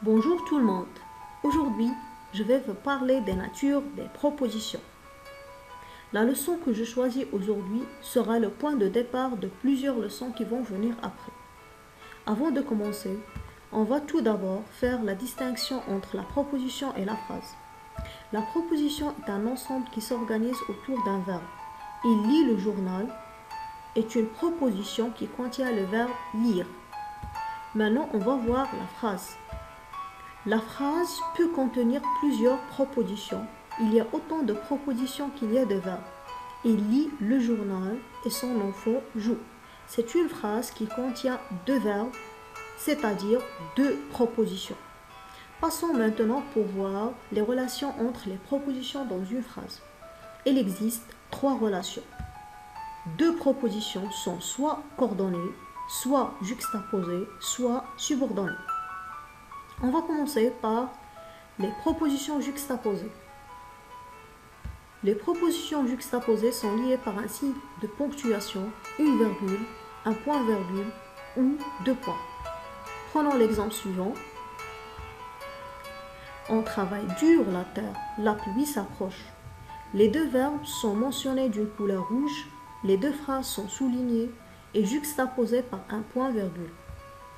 Bonjour tout le monde. Aujourd'hui, je vais vous parler des natures des propositions. La leçon que je choisis aujourd'hui sera le point de départ de plusieurs leçons qui vont venir après. Avant de commencer, on va tout d'abord faire la distinction entre la proposition et la phrase. La proposition est un ensemble qui s'organise autour d'un verbe. Il lit le journal est une proposition qui contient le verbe lire. Maintenant, on va voir la phrase. La phrase peut contenir plusieurs propositions. Il y a autant de propositions qu'il y a de verbes. Il lit le journal et son enfant joue. C'est une phrase qui contient deux verbes, c'est-à-dire deux propositions. Passons maintenant pour voir les relations entre les propositions dans une phrase. Il existe trois relations. Deux propositions sont soit coordonnées, soit juxtaposées, soit subordonnées. On va commencer par les propositions juxtaposées. Les propositions juxtaposées sont liées par un signe de ponctuation, une virgule, un point-virgule ou deux points. Prenons l'exemple suivant. On travaille dur la terre, la pluie s'approche. Les deux verbes sont mentionnés d'une couleur rouge, les deux phrases sont soulignées et juxtaposées par un point-virgule.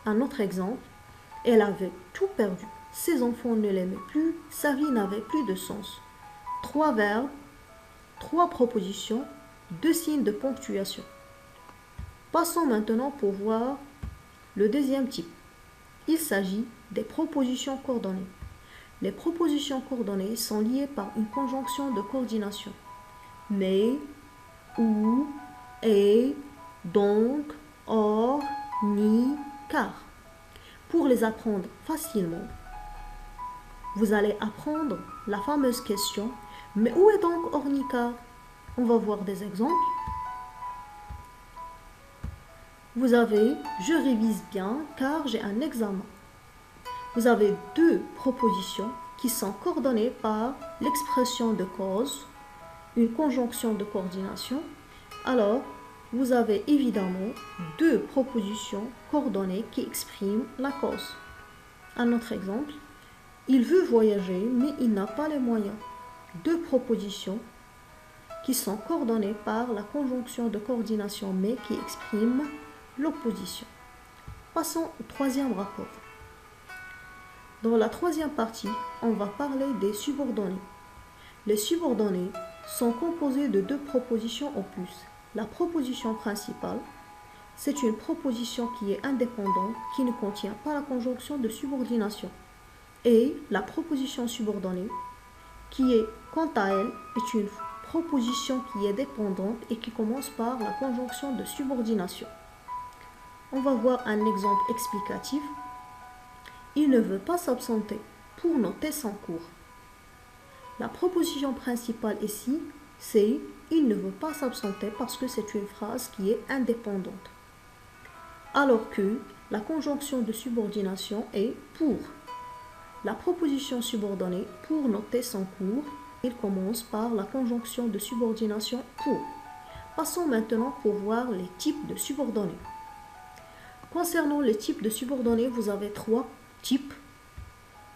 Un autre exemple. Elle avait tout perdu. Ses enfants ne l'aimaient plus. Sa vie n'avait plus de sens. Trois verbes, trois propositions, deux signes de ponctuation. Passons maintenant pour voir le deuxième type. Il s'agit des propositions coordonnées. Les propositions coordonnées sont liées par une conjonction de coordination. Mais, ou, et, donc, or, ni, car. Pour les apprendre facilement, vous allez apprendre la fameuse question « Mais où est donc or ni car ?» On va voir des exemples. Vous avez « Je révise bien car j'ai un examen ». Vous avez deux propositions qui sont coordonnées par l'expression de cause, une conjonction de coordination. Alors, vous avez évidemment deux propositions coordonnées qui expriment la cause. Un autre exemple, il veut voyager mais il n'a pas les moyens. Deux propositions qui sont coordonnées par la conjonction de coordination mais qui expriment l'opposition. Passons au troisième rapport. Dans la troisième partie, on va parler des subordonnés. Les subordonnés sont composés de deux propositions au plus. La proposition principale, c'est une proposition qui est indépendante, qui ne contient pas la conjonction de subordination. Et la proposition subordonnée, qui est, quant à elle, est une proposition qui est dépendante et qui commence par la conjonction de subordination. On va voir un exemple explicatif. Il ne veut pas s'absenter pour noter son cours. La proposition principale ici, c'est « il ne veut pas s'absenter » parce que c'est une phrase qui est indépendante. Alors que la conjonction de subordination est « pour ». La proposition subordonnée « pour noter son cours », il commence par la conjonction de subordination « pour ». Passons maintenant pour voir les types de subordonnés. Concernant les types de subordonnés, vous avez trois types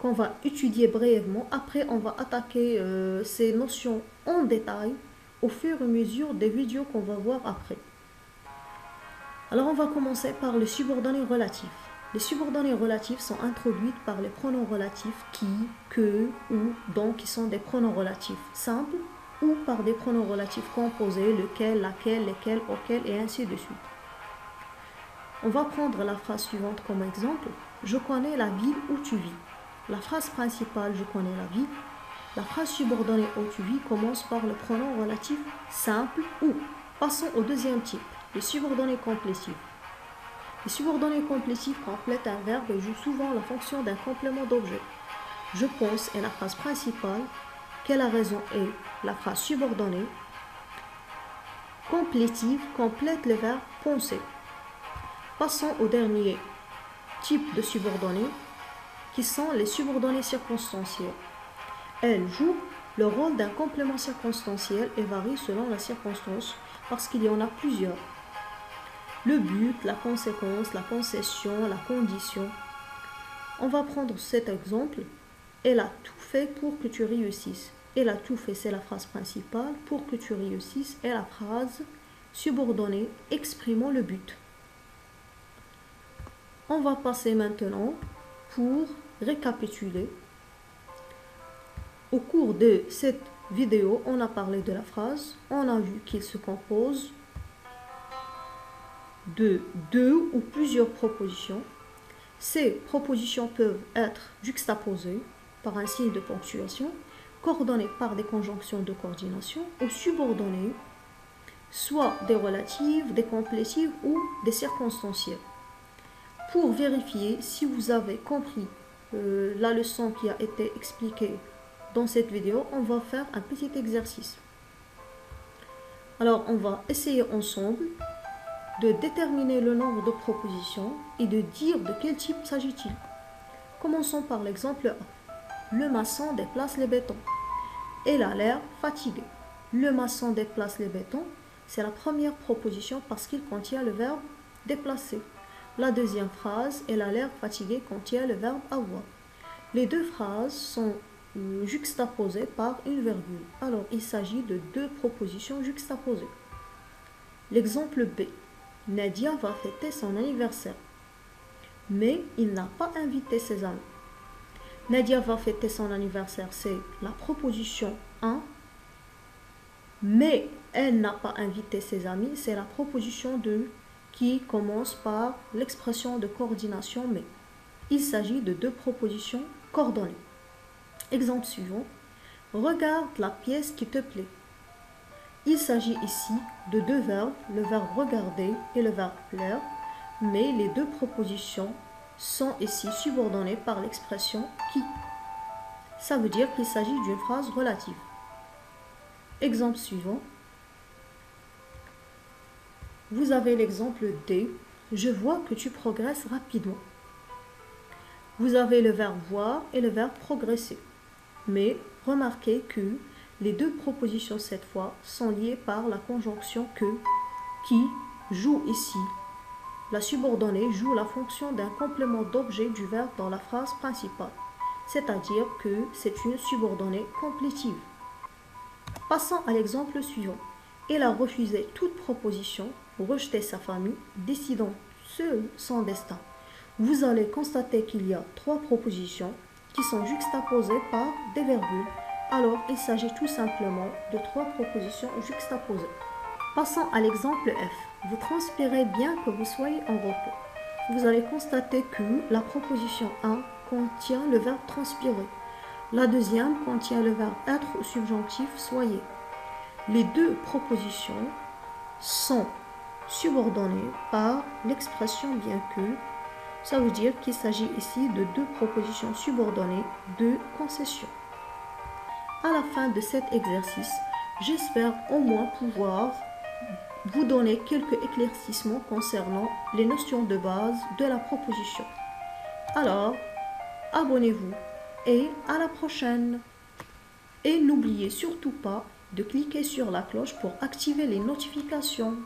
qu'on va étudier brièvement. Après, on va attaquer ces notions en détail au fur et à mesure des vidéos qu'on va voir après. Alors, on va commencer par les subordonnés relatifs. Les subordonnés relatifs sont introduites par les pronoms relatifs qui, que, ou, donc, qui sont des pronoms relatifs simples ou par des pronoms relatifs composés, lequel, laquelle, lesquels, auquel et ainsi de suite. On va prendre la phrase suivante comme exemple. Je connais la ville où tu vis. La phrase principale, je connais la ville. La phrase subordonnée où tu vis commence par le pronom relatif simple ou. Passons au deuxième type, les subordonnés complétifs. Les subordonnés complétifs complètent un verbe et jouent souvent la fonction d'un complément d'objet. Je pense est la phrase principale. Quelle a raison est la phrase subordonnée. Complétive complète le verbe penser. Passons au dernier type de subordonnés qui sont les subordonnés circonstanciels. Elles jouent le rôle d'un complément circonstanciel et varient selon la circonstance parce qu'il y en a plusieurs. Le but, la conséquence, la concession, la condition. On va prendre cet exemple. Elle a tout fait pour que tu réussisses. Elle a tout fait, c'est la phrase principale. Pour que tu réussisses est la phrase subordonnée exprimant le but. On va passer maintenant pour récapituler. Au cours de cette vidéo, on a parlé de la phrase. On a vu qu'il se compose de deux ou plusieurs propositions. Ces propositions peuvent être juxtaposées par un signe de ponctuation, coordonnées par des conjonctions de coordination ou subordonnées, soit des relatives, des complétives ou des circonstancielles. Pour vérifier si vous avez compris la leçon qui a été expliquée dans cette vidéo, on va faire un petit exercice. Alors, on va essayer ensemble de déterminer le nombre de propositions et de dire de quel type s'agit-il. Commençons par l'exemple A. Le maçon déplace les bétons. Elle a l'air fatiguée. Le maçon déplace les bétons, c'est la première proposition parce qu'il contient le verbe déplacer. La deuxième phrase, elle a l'air fatiguée, contient le verbe avoir. Les deux phrases sont juxtaposées par une virgule. Alors, il s'agit de deux propositions juxtaposées. L'exemple B. Nadia va fêter son anniversaire, mais il n'a pas invité ses amis. Nadia va fêter son anniversaire, c'est la proposition 1, mais elle n'a pas invité ses amis, c'est la proposition 2 qui commence par l'expression de coordination mais. Il s'agit de deux propositions coordonnées. Exemple suivant. Regarde la pièce qui te plaît. Il s'agit ici de deux verbes, le verbe regarder et le verbe plaire, mais les deux propositions sont ici subordonnées par l'expression qui. Ça veut dire qu'il s'agit d'une phrase relative. Exemple suivant. Vous avez l'exemple D. Je vois que tu progresses rapidement. Vous avez le verbe voir et le verbe progresser. Mais remarquez que les deux propositions cette fois sont liées par la conjonction que, qui joue ici. La subordonnée joue la fonction d'un complément d'objet du verbe dans la phrase principale, c'est-à-dire que c'est une subordonnée complétive. Passons à l'exemple suivant. Elle a refusé toute proposition, rejeté sa famille, décidant seul son destin. Vous allez constater qu'il y a trois propositions qui sont juxtaposées par des virgules. Alors, il s'agit tout simplement de trois propositions juxtaposées. Passons à l'exemple F. Vous transpirez bien que vous soyez en repos. Vous allez constater que la proposition 1 contient le verbe transpirer. La deuxième contient le verbe être au subjonctif soyez. Les deux propositions sont subordonnées par l'expression bien que. Ça veut dire qu'il s'agit ici de deux propositions subordonnées de concession. À la fin de cet exercice, j'espère au moins pouvoir vous donner quelques éclaircissements concernant les notions de base de la proposition. Alors, abonnez-vous et à la prochaine. Et n'oubliez surtout pas de cliquer sur la cloche pour activer les notifications.